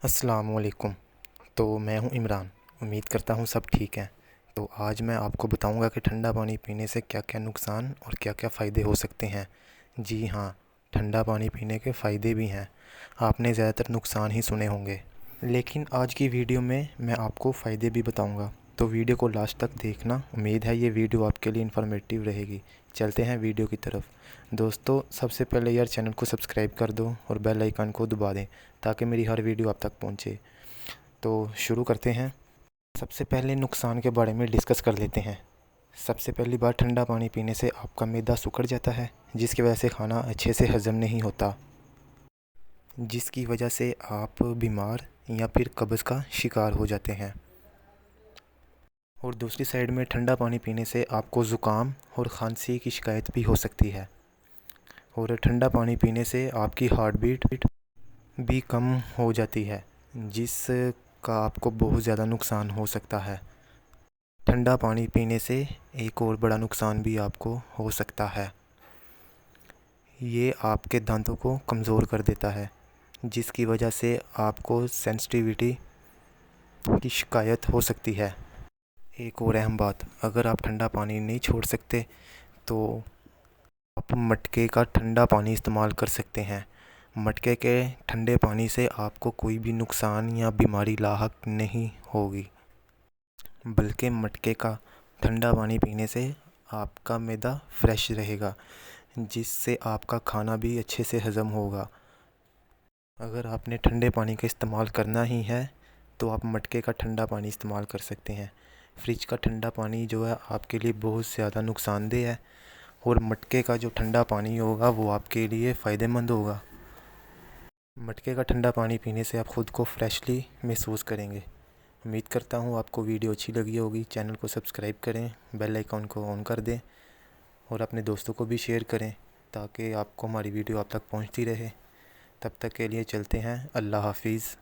अस्सलाम वालेकुम। तो मैं हूं इमरान। उम्मीद करता हूं सब ठीक हैं। तो आज मैं आपको बताऊंगा कि ठंडा पानी पीने से क्या क्या नुकसान और क्या क्या फ़ायदे हो सकते हैं। जी हाँ, ठंडा पानी पीने के फ़ायदे भी हैं। आपने ज़्यादातर नुकसान ही सुने होंगे, लेकिन आज की वीडियो में मैं आपको फ़ायदे भी बताऊंगा। तो वीडियो को लास्ट तक देखना। उम्मीद है ये वीडियो आपके लिए इन्फॉर्मेटिव रहेगी। चलते हैं वीडियो की तरफ। दोस्तों, सबसे पहले यार चैनल को सब्सक्राइब कर दो और बेल आइकन को दबा दें ताकि मेरी हर वीडियो आप तक पहुंचे। तो शुरू करते हैं। सबसे पहले नुकसान के बारे में डिस्कस कर लेते हैं। सबसे पहली बात, ठंडा पानी पीने से आपका मैदा सिकुड़ जाता है, जिसकी वजह से खाना अच्छे से हज़म नहीं होता, जिसकी वजह से आप बीमार या फिर कब्ज़ का शिकार हो जाते हैं। और दूसरी साइड में ठंडा पानी पीने से आपको ज़ुकाम और खांसी की शिकायत भी हो सकती है। और ठंडा पानी पीने से आपकी हार्ट बीट भी कम हो जाती है, जिसका आपको बहुत ज़्यादा नुकसान हो सकता है। ठंडा पानी पीने से एक और बड़ा नुकसान भी आपको हो सकता है। ये आपके दांतों को कमज़ोर कर देता है, जिसकी वजह से आपको सेंसिटिविटी की शिकायत हो सकती है। एक और अहम बात, अगर आप ठंडा पानी नहीं छोड़ सकते तो आप मटके का ठंडा पानी इस्तेमाल कर सकते हैं। मटके के ठंडे पानी से आपको कोई भी नुकसान या बीमारी लाहक नहीं होगी, बल्कि मटके का ठंडा पानी पीने से आपका मैदा फ्रेश रहेगा, जिससे आपका खाना भी अच्छे से हज़म होगा। अगर आपने ठंडे पानी का इस्तेमाल करना ही है तो आप मटके का ठंडा पानी इस्तेमाल कर सकते हैं। फ्रिज का ठंडा पानी जो है आपके लिए बहुत ज़्यादा नुकसानदेह है, और मटके का जो ठंडा पानी होगा वो आपके लिए फ़ायदेमंद होगा। मटके का ठंडा पानी पीने से आप ख़ुद को फ्रेशली महसूस करेंगे। उम्मीद करता हूँ आपको वीडियो अच्छी लगी होगी। चैनल को सब्सक्राइब करें, बेल आइकन को ऑन कर दें और अपने दोस्तों को भी शेयर करें ताकि आपको हमारी वीडियो आप तक पहुँचती रहे। तब तक के लिए चलते हैं। अल्लाह हाफिज़।